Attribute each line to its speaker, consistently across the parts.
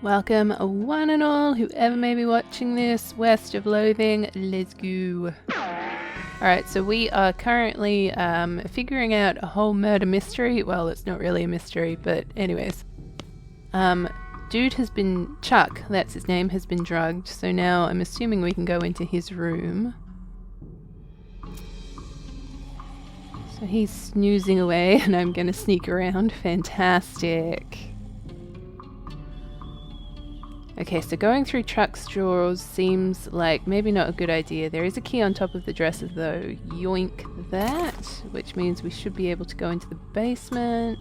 Speaker 1: Welcome, one and all, whoever may be watching this, west of Loathing. Let's go. Alright, so we are currently figuring out a whole murder mystery. Well, it's not really a mystery, but anyways. Dude has been, Chuck, that's his name, has been drugged. So now I'm assuming we can go into his room. So he's snoozing away and I'm gonna sneak around. Fantastic. Okay, so going through Chuck's drawers seems like maybe not a good idea. There is a key on top of the dresser though. Yoink that, which means we should be able to go into the basement.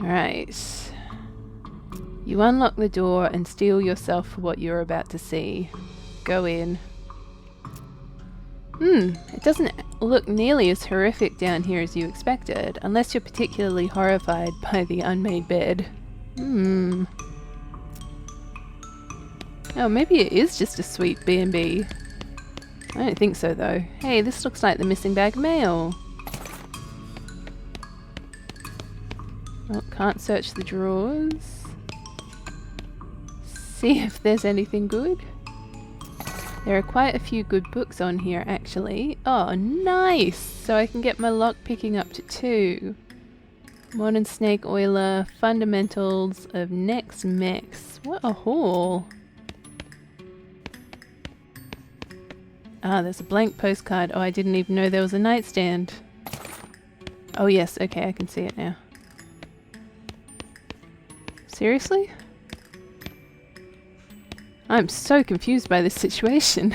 Speaker 1: Alright. You unlock the door and steel yourself for what you're about to see. Go in. It doesn't look nearly as horrific down here as you expected, unless you're particularly horrified by the unmade bed. Oh, maybe it is just a sweet B&B. I don't think so though. Hey, this looks like the missing bag of mail. Oh, can't search the drawers. See if there's anything good. There are quite a few good books on here actually. Oh, nice! So I can get my lock picking up to 2. Modern Snake Oiler, Fundamentals of Next Mex. What a haul! Ah, there's a blank postcard. Oh, I didn't even know there was a nightstand. Oh yes, okay, I can see it now. Seriously? I'm so confused by this situation.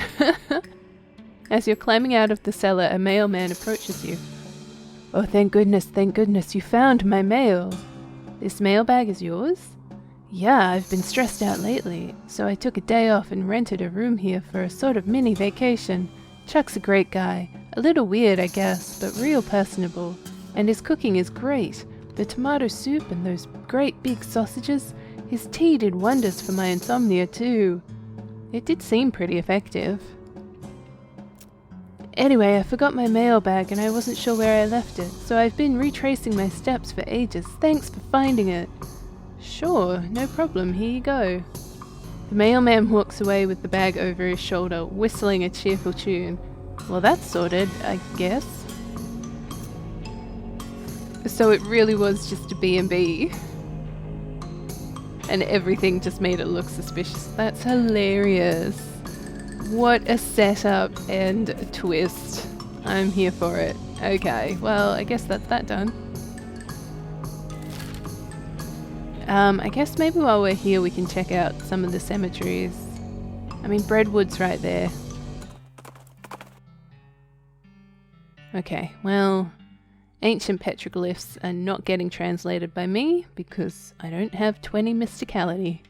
Speaker 1: As you're climbing out of the cellar, a mailman approaches you. Oh, thank goodness, you found my mail. This mailbag is yours? Yeah, I've been stressed out lately, so I took a day off and rented a room here for a sort of mini vacation. Chuck's a great guy. A little weird, I guess, but real personable. And his cooking is great. The tomato soup and those great big sausages. His tea did wonders for my insomnia too. It did seem pretty effective. Anyway, I forgot my mailbag and I wasn't sure where I left it, so I've been retracing my steps for ages. Thanks for finding it. Sure, no problem, here you go. The mailman walks away with the bag over his shoulder, whistling a cheerful tune. Well, that's sorted, I guess. So it really was just a B&B. And everything just made it look suspicious. That's hilarious. What a setup and a twist. I'm here for it. Okay, well, I guess that's that done. I guess maybe while we're here we can check out some of the cemeteries. I mean, Breadwood's right there. Okay, well, ancient petroglyphs are not getting translated by me because I don't have 20 mysticality.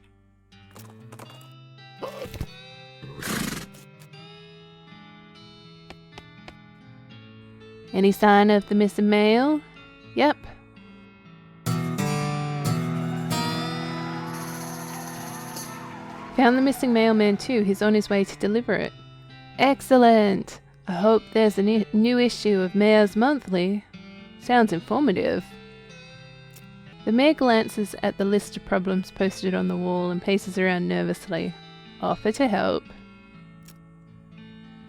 Speaker 1: Any sign of the missing mail? Yep. Found the missing mailman too. He's on his way to deliver it. Excellent! I hope there's a new issue of Mayor's Monthly. Sounds informative. The mayor glances at the list of problems posted on the wall and paces around nervously. Offer to help.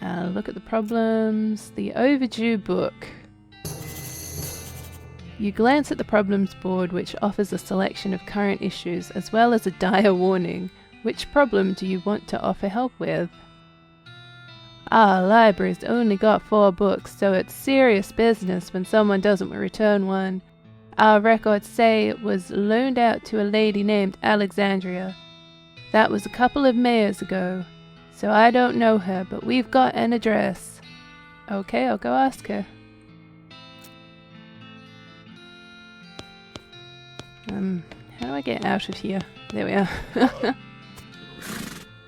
Speaker 1: Look at the problems. The overdue book. You glance at the problems board, which offers a selection of current issues as well as a dire warning. Which problem do you want to offer help with? Our library's only got 4 books, so it's serious business when someone doesn't return one. Our records say it was loaned out to a lady named Alexandria. That was a couple of mayors ago, so I don't know her, but we've got an address. Okay, I'll go ask her. How do I get out of here? There we are.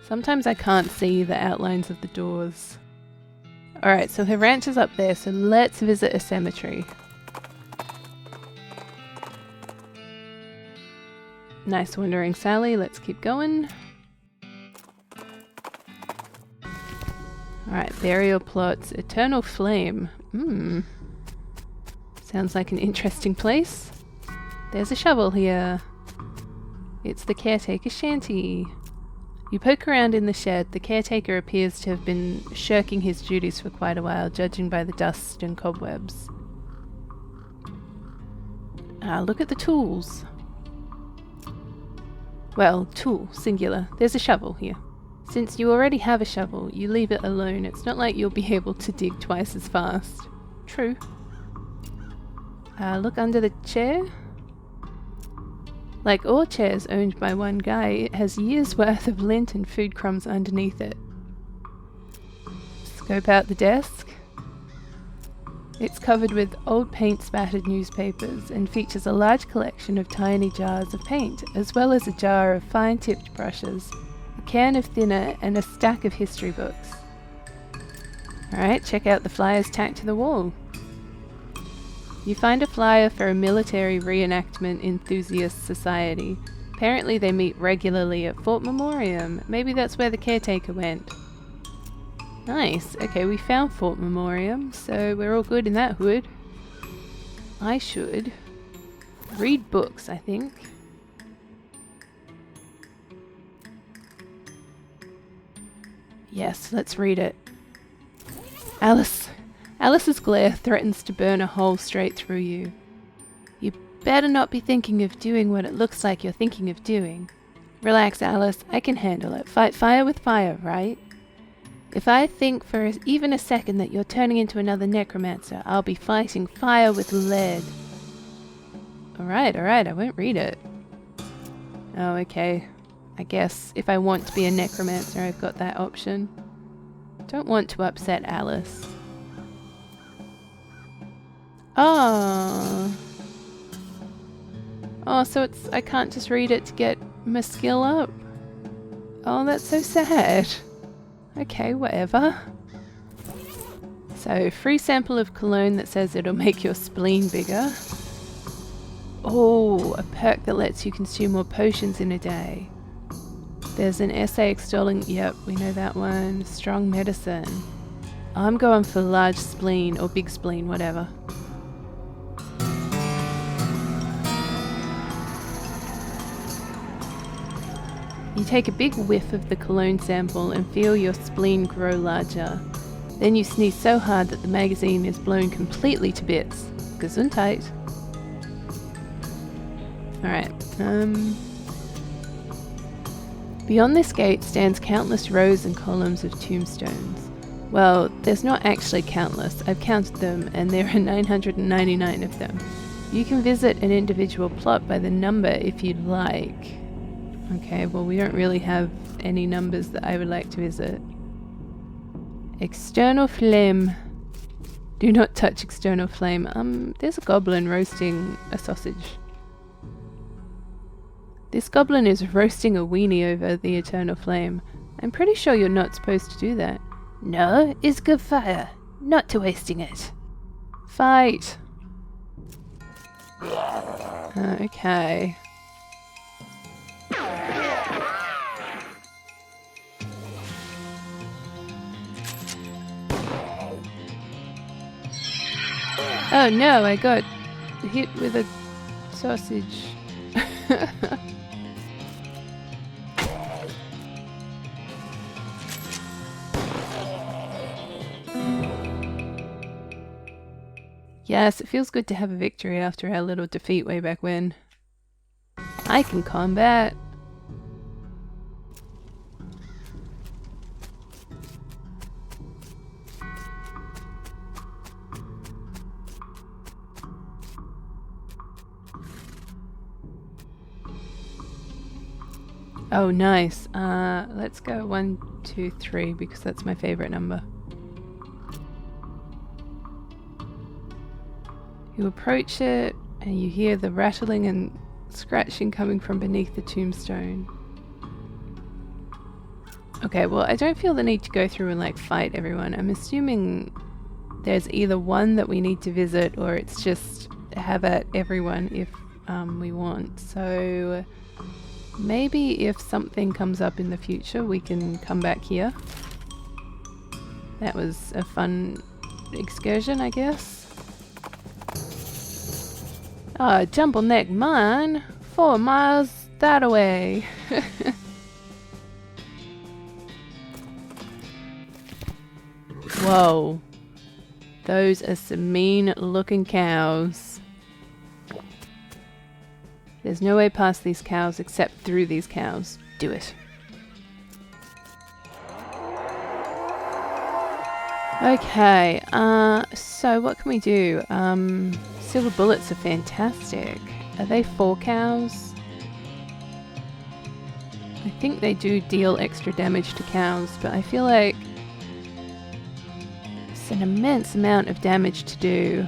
Speaker 1: Sometimes I can't see the outlines of the doors. Alright, so her ranch is up there, so let's visit a cemetery. Nice wandering Sally, let's keep going. Alright, burial plots, eternal flame. Sounds like an interesting place. There's a shovel here. It's the caretaker's shanty. You poke around in the shed. The caretaker appears to have been shirking his duties for quite a while, judging by the dust and cobwebs. Look at the tools. Well, tool, singular. There's a shovel here. Since you already have a shovel, you leave it alone. It's not like you'll be able to dig twice as fast. True. Look under the chair. Like all chairs owned by one guy, it has years' worth of lint and food crumbs underneath it. Scope out the desk. It's covered with old paint-spattered newspapers and features a large collection of tiny jars of paint, as well as a jar of fine-tipped brushes, a can of thinner, and a stack of history books. Alright, check out the flyers tacked to the wall. You find a flyer for a military reenactment enthusiast society. Apparently they meet regularly at Fort Memoriam. Maybe that's where the caretaker went. Nice. Okay, we found Fort Memoriam, so we're all good in that hood. I should read books, I think. Yes, let's read it. Alice's glare threatens to burn a hole straight through you. You better not be thinking of doing what it looks like you're thinking of doing. Relax, Alice. I can handle it. Fight fire with fire, right? If I think for even a second that you're turning into another necromancer, I'll be fighting fire with lead. Alright, I won't read it. Oh, okay. I guess if I want to be a necromancer, I've got that option. Don't want to upset Alice. Oh, so I can't just read it to get my skill up? Oh, that's so sad. Okay, whatever. So, free sample of cologne that says it'll make your spleen bigger. Oh, a perk that lets you consume more potions in a day. There's an essay extolling, yep, we know that one. Strong medicine. I'm going for large spleen or big spleen, whatever. You take a big whiff of the cologne sample and feel your spleen grow larger. Then you sneeze so hard that the magazine is blown completely to bits. Gesundheit. Alright, Beyond this gate stands countless rows and columns of tombstones. Well, there's not actually countless. I've counted them and there are 999 of them. You can visit an individual plot by the number if you'd like. Okay, well we don't really have any numbers that I would like to visit. External flame. Do not touch external flame. There's a goblin roasting a sausage. This goblin is roasting a weenie over the eternal flame. I'm pretty sure you're not supposed to do that. No, it's good fire. Not to wasting it. Fight. Okay. Oh no, I got hit with a sausage. Yes, it feels good to have a victory after our little defeat way back when. I can combat. Oh, nice. Let's go 1, 2, 3 because that's my favorite number. You approach it and you hear the rattling and scratching coming from beneath the tombstone. Okay, well I don't feel the need to go through and like fight everyone. I'm assuming there's either one that we need to visit or it's just have at everyone if we want. So maybe if something comes up in the future we can come back here. That was a fun excursion, I guess. Ah, jumble neck mine. 4 miles that away. Whoa. Those are some mean looking cows. There's no way past these cows except through these cows. Do it. Okay, so what can we do? Silver bullets are fantastic. Are they 4 cows? I think they do deal extra damage to cows, but I feel like it's an immense amount of damage to do.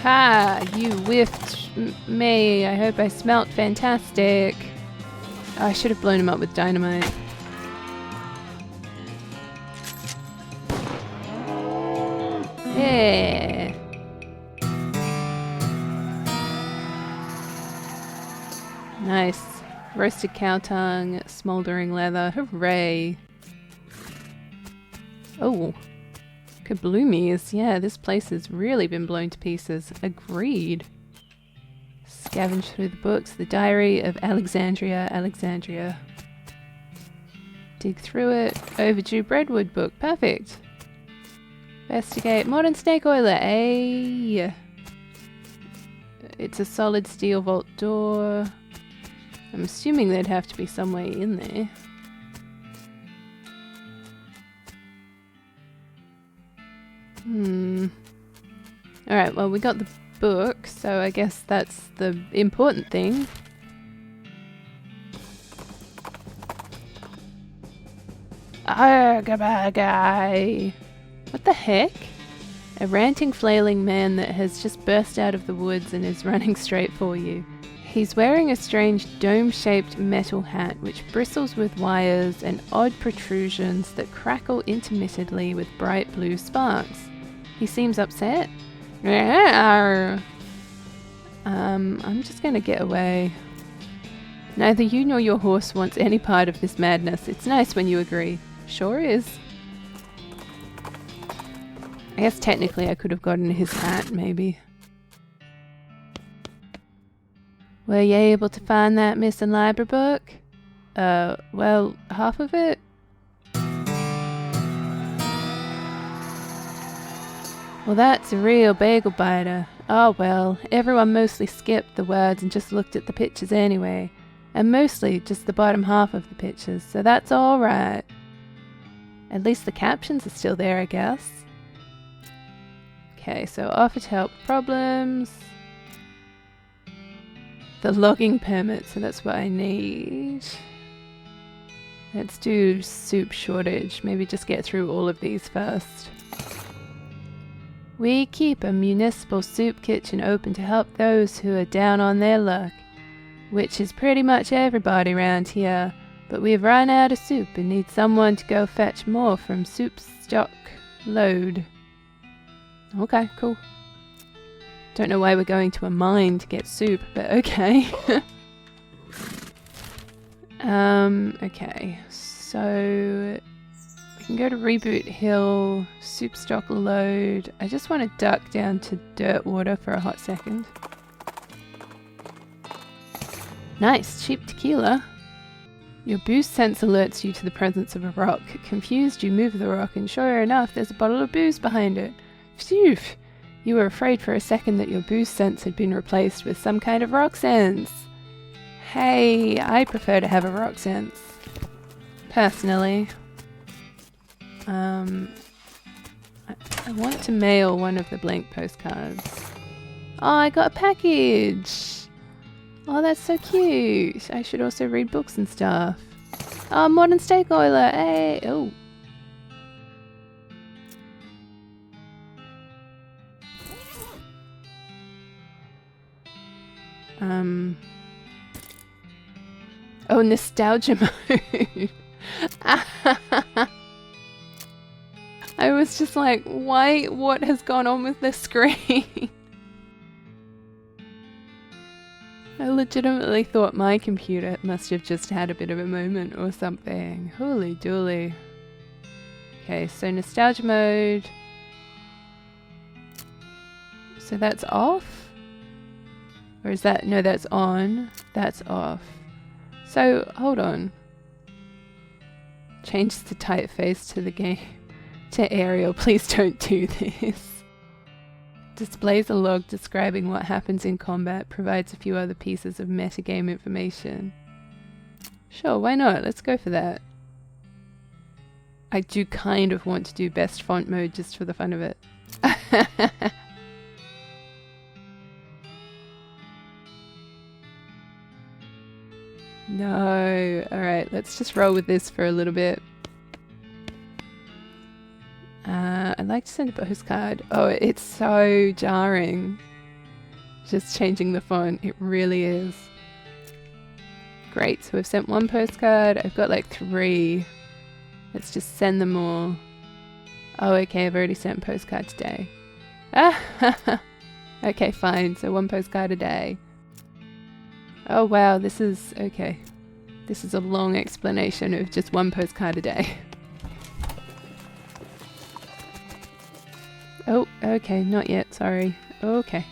Speaker 1: Ha! You whiffed me. I hope I smelt fantastic. Oh, I should have blown him up with dynamite. Yeah. Nice. Roasted cow tongue, smoldering leather. Hooray. Oh. Kabloomies. Yeah, this place has really been blown to pieces. Agreed. Scavenge through the books. The Diary of Alexandria. Alexandria. Dig through it. Overdue Breadwood book. Perfect. Investigate. Modern snake oiler. Ay. It's a solid steel vault door. I'm assuming there'd have to be some way in there. Alright, well we got the book, so I guess that's the important thing. Goodbye, guy. What the heck? A ranting, flailing man that has just burst out of the woods and is running straight for you. He's wearing a strange dome-shaped metal hat which bristles with wires and odd protrusions that crackle intermittently with bright blue sparks. He seems upset. I'm just gonna get away. Neither you nor your horse wants any part of this madness. It's nice when you agree. Sure is. I guess technically I could have gotten his hat, maybe. Were you able to find that missing library book? Well, half of it? Well, that's a real bagel biter. Oh well, everyone mostly skipped the words and just looked at the pictures anyway. And mostly just the bottom half of the pictures, so that's alright. At least the captions are still there, I guess. Okay, so offer to help problems. The logging permit, so that's what I need. Let's do soup shortage. Maybe just get through all of these first. We keep a municipal soup kitchen open to help those who are down on their luck, which is pretty much everybody around here, but we've run out of soup and need someone to go fetch more from soup stock load. Okay, cool. Don't know why we're going to a mine to get soup, but okay. Okay, so we can go to Reboot Hill, soup stock load. I just want to duck down to dirt water for a hot second. Nice, cheap tequila. Your booze sense alerts you to the presence of a rock. Confused, you move the rock and sure enough, there's a bottle of booze behind it. Phew! You were afraid for a second that your booze sense had been replaced with some kind of rock sense. Hey, I prefer to have a rock sense. Personally. I want to mail one of the blank postcards. Oh, I got a package! Oh, that's so cute! I should also read books and stuff. Oh, modern steak oiler! Hey! Oh. Oh, nostalgia mode. I was just like, why? What has gone on with this screen? I legitimately thought my computer must have just had a bit of a moment or something. Holy dooly. Okay, so nostalgia mode. So that's off? Or is that, no, that's on. That's off. So, hold on. Change the typeface to the game. To Arial, please don't do this. Displays a log describing what happens in combat, provides a few other pieces of metagame information. Sure, why not? Let's go for that. I do kind of want to do best font mode just for the fun of it. No. Alright, let's just roll with this for a little bit. I'd like to send a postcard. Oh, it's so jarring. Just changing the font. It really is. Great, so we've sent one postcard. I've got like 3. Let's just send them all. Oh, okay, I've already sent a postcard today. Okay, fine. So 1 postcard a day. Oh, wow, this is... okay. This is a long explanation of just 1 postcard a day. Oh, okay, not yet, sorry. Okay.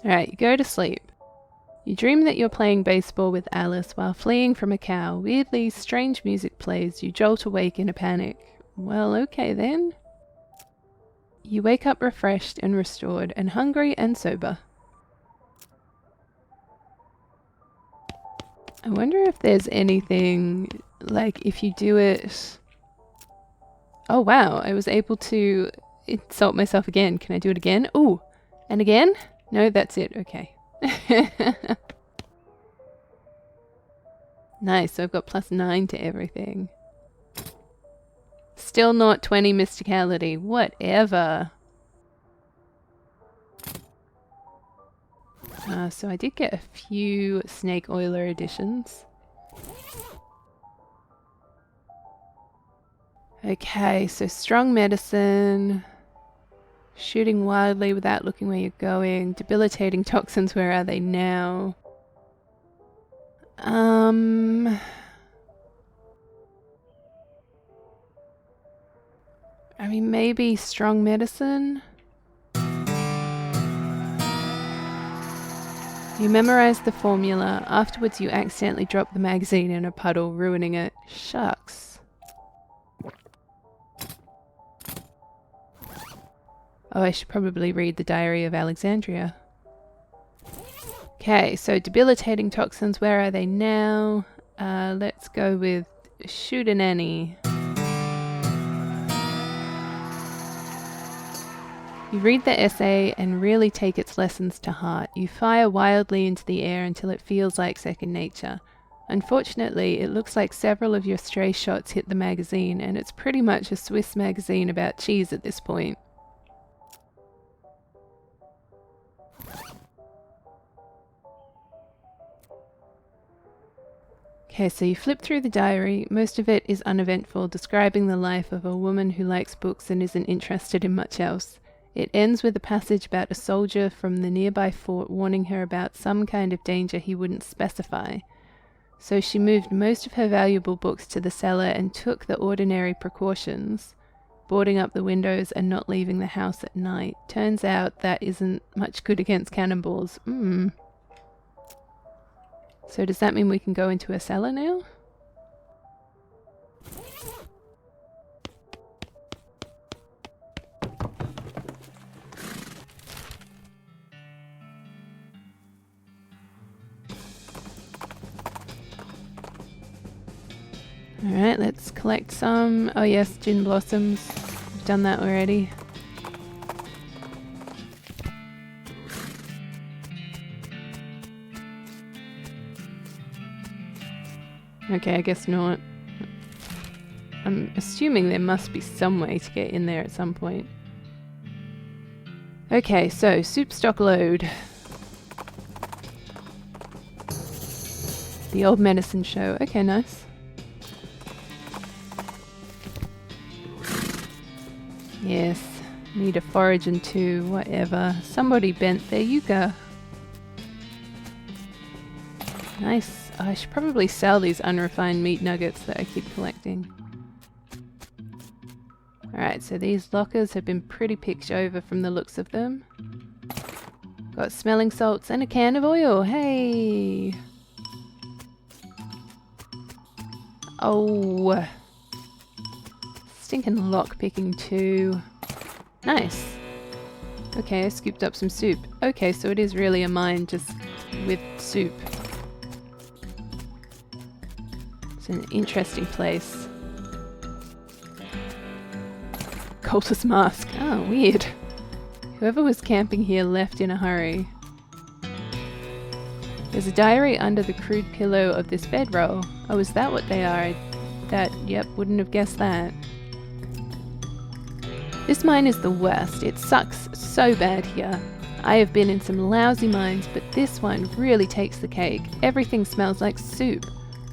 Speaker 1: Alright, you go to sleep. You dream that you're playing baseball with Alice while fleeing from a cow. Weirdly, strange music plays. You jolt awake in a panic. Well, okay then. You wake up refreshed and restored, and hungry and sober. I wonder if there's anything, like, if you do it... Oh wow, I was able to insult myself again. Can I do it again? Ooh! And again? No, that's it. Okay. Nice, so I've got +9 to everything. Still not 20 mysticality. Whatever. So I did get a few Snake Oiler editions. Okay, so strong medicine, shooting wildly without looking where you're going, debilitating toxins, where are they now? I mean, maybe strong medicine? You memorize the formula. Afterwards, you accidentally drop the magazine in a puddle, ruining it. Shucks. Oh, I should probably read the Diary of Alexandria. Okay, so debilitating toxins, where are they now? Let's go with shoot an Annie. You read the essay and really take its lessons to heart. You fire wildly into the air until it feels like second nature. Unfortunately, it looks like several of your stray shots hit the magazine, and it's pretty much a Swiss magazine about cheese at this point. Okay, so you flip through the diary. Most of it is uneventful, describing the life of a woman who likes books and isn't interested in much else. It ends with a passage about a soldier from the nearby fort warning her about some kind of danger he wouldn't specify. So she moved most of her valuable books to the cellar and took the ordinary precautions, boarding up the windows and not leaving the house at night. Turns out that isn't much good against cannonballs. So does that mean we can go into a cellar now? Alright, let's collect some. Oh yes, gin blossoms. We've done that already. Okay, I guess not. I'm assuming there must be some way to get in there at some point. Okay, so soup stock load. The old medicine show. Okay, nice. Yes, need a forage and 2, whatever. Somebody bent their yucca. Nice. I should probably sell these unrefined meat nuggets that I keep collecting. Alright, so these lockers have been pretty picked over from the looks of them. Got smelling salts and a can of oil. Hey! Oh! Stinking lock picking too. Nice! Okay, I scooped up some soup. Okay, so it is really a mine just with soup. It's an interesting place. Cultist mask. Oh, weird. Whoever was camping here left in a hurry. There's a diary under the crude pillow of this bedroll. Oh, is that what they are? Yep, wouldn't have guessed that. This mine is the worst. It sucks so bad here. I have been in some lousy mines, but this one really takes the cake. Everything smells like soup.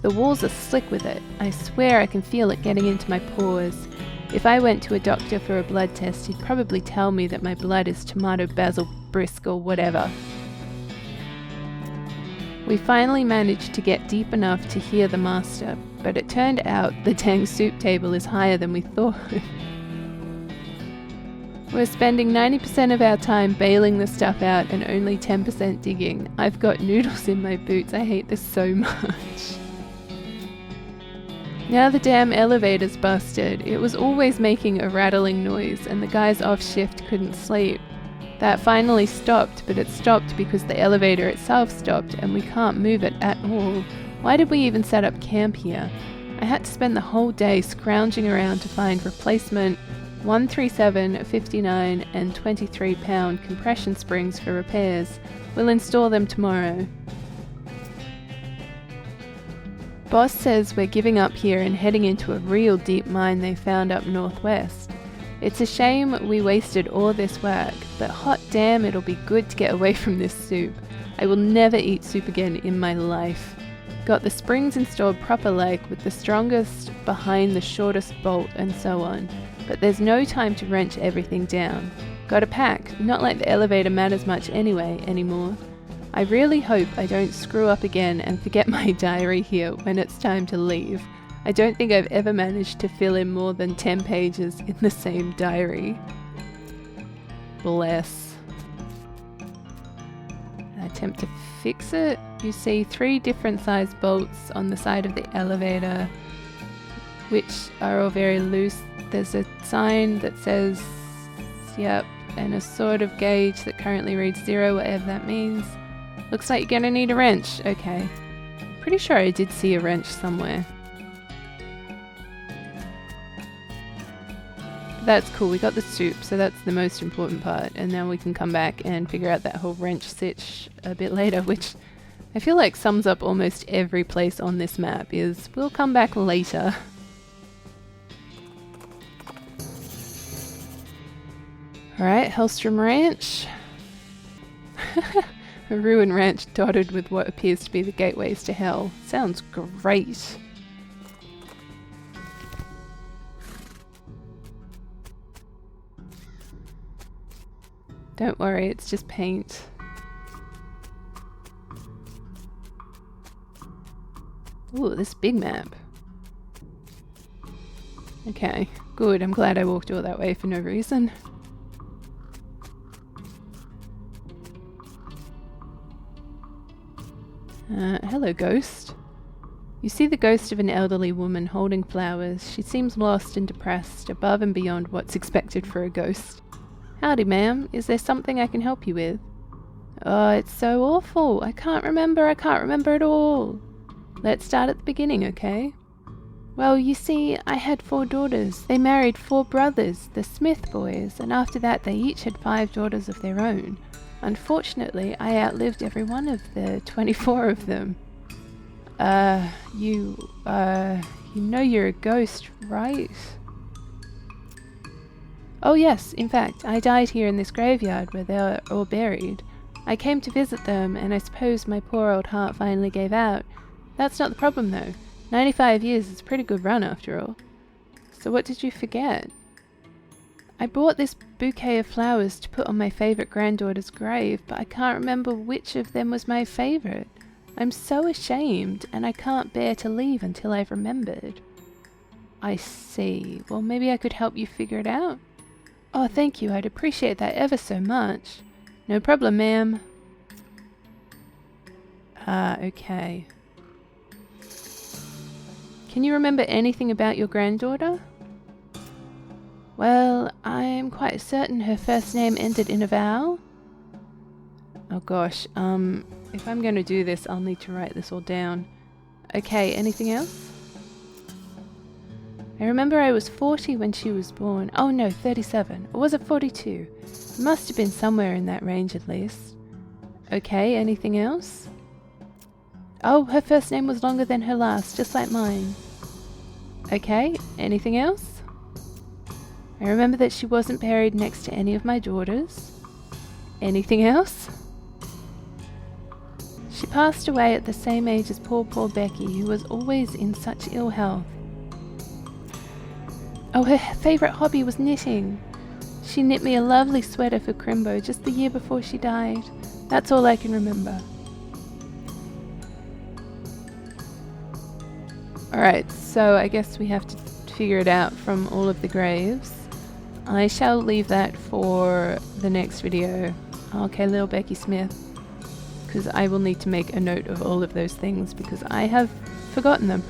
Speaker 1: The walls are slick with it. I swear I can feel it getting into my pores. If I went to a doctor for a blood test, he'd probably tell me that my blood is tomato, basil, brisk, or whatever. We finally managed to get deep enough to hear the master, but it turned out the dang soup table is higher than we thought. We're spending 90% of our time bailing the stuff out and only 10% digging. I've got noodles in my boots. I hate this so much. Now the damn elevator's busted. It was always making a rattling noise and the guys off shift couldn't sleep. That finally stopped, but it stopped because the elevator itself stopped and we can't move it at all. Why did we even set up camp here? I had to spend the whole day scrounging around to find replacement 137, 59 and 23 pound compression springs for repairs. We'll install them tomorrow. Boss says we're giving up here and heading into a real deep mine they found up northwest. It's a shame we wasted all this work, but hot damn, it'll be good to get away from this soup. I will never eat soup again in my life. Got the springs installed proper like with the strongest behind the shortest bolt and so on, but there's no time to wrench everything down. Gotta pack, not like the elevator matters much anyway anymore. I really hope I don't screw up again and forget my diary here when it's time to leave. I don't think I've ever managed to fill in more than 10 pages in the same diary. Bless. Attempt to fix it. You see 3 different size bolts on the side of the elevator, which are all very loose. There's a sign that says, yep, and a sort of gauge that currently reads 0, whatever that means. Looks like you're gonna need a wrench. Okay. Pretty sure I did see a wrench somewhere. But that's cool, we got the soup, so that's the most important part, and now we can come back and figure out that whole wrench sitch a bit later, which I feel like sums up almost every place on this map is, we'll come back later. Alright, Hellstrom Ranch. A ruined ranch dotted with what appears to be the gateways to hell. Sounds great. Don't worry, it's just paint. Ooh, this big map. Okay, good. I'm glad I walked all that way for no reason. Hello, ghost. You see the ghost of an elderly woman holding flowers. She seems lost and depressed, above and beyond what's expected for a ghost. Howdy, ma'am. Is there something I can help you with? Oh, it's so awful. I can't remember at all. Let's start at the beginning, okay? Well, you see, I had 4 daughters. They married 4 brothers, the Smith boys, and after that they each had 5 daughters of their own. Unfortunately, I outlived every one of the 24 of them. You know you're a ghost, right? Oh yes, in fact, I died here in this graveyard where they are all buried. I came to visit them, and I suppose my poor old heart finally gave out. That's not the problem though. 95 years is a pretty good run after all. So what did you forget? I bought this bouquet of flowers to put on my favourite granddaughter's grave, but I can't remember which of them was my favourite. I'm so ashamed, and I can't bear to leave until I've remembered. I see. Well, maybe I could help you figure it out? Oh, thank you. I'd appreciate that ever so much. No problem, ma'am. Okay. Can you remember anything about your granddaughter? Well, I'm quite certain her first name ended in a vowel. Oh gosh, if I'm going to do this, I'll need to write this all down. Okay, anything else? I remember I was 40 when she was born. Oh no, 37. Or was it 42? It must have been somewhere in that range at least. Okay, anything else? Oh, her first name was longer than her last, just like mine. Okay, anything else? I remember that she wasn't buried next to any of my daughters. Anything else? She passed away at the same age as poor Becky, who was always in such ill health. Oh, her favourite hobby was knitting. She knit me a lovely sweater for Crimbo just the year before she died. That's all I can remember. Alright, so I guess we have to figure it out from all of the graves. I shall leave that for the next video. Okay, little Becky Smith. Because I will need to make a note of all of those things because I have forgotten them.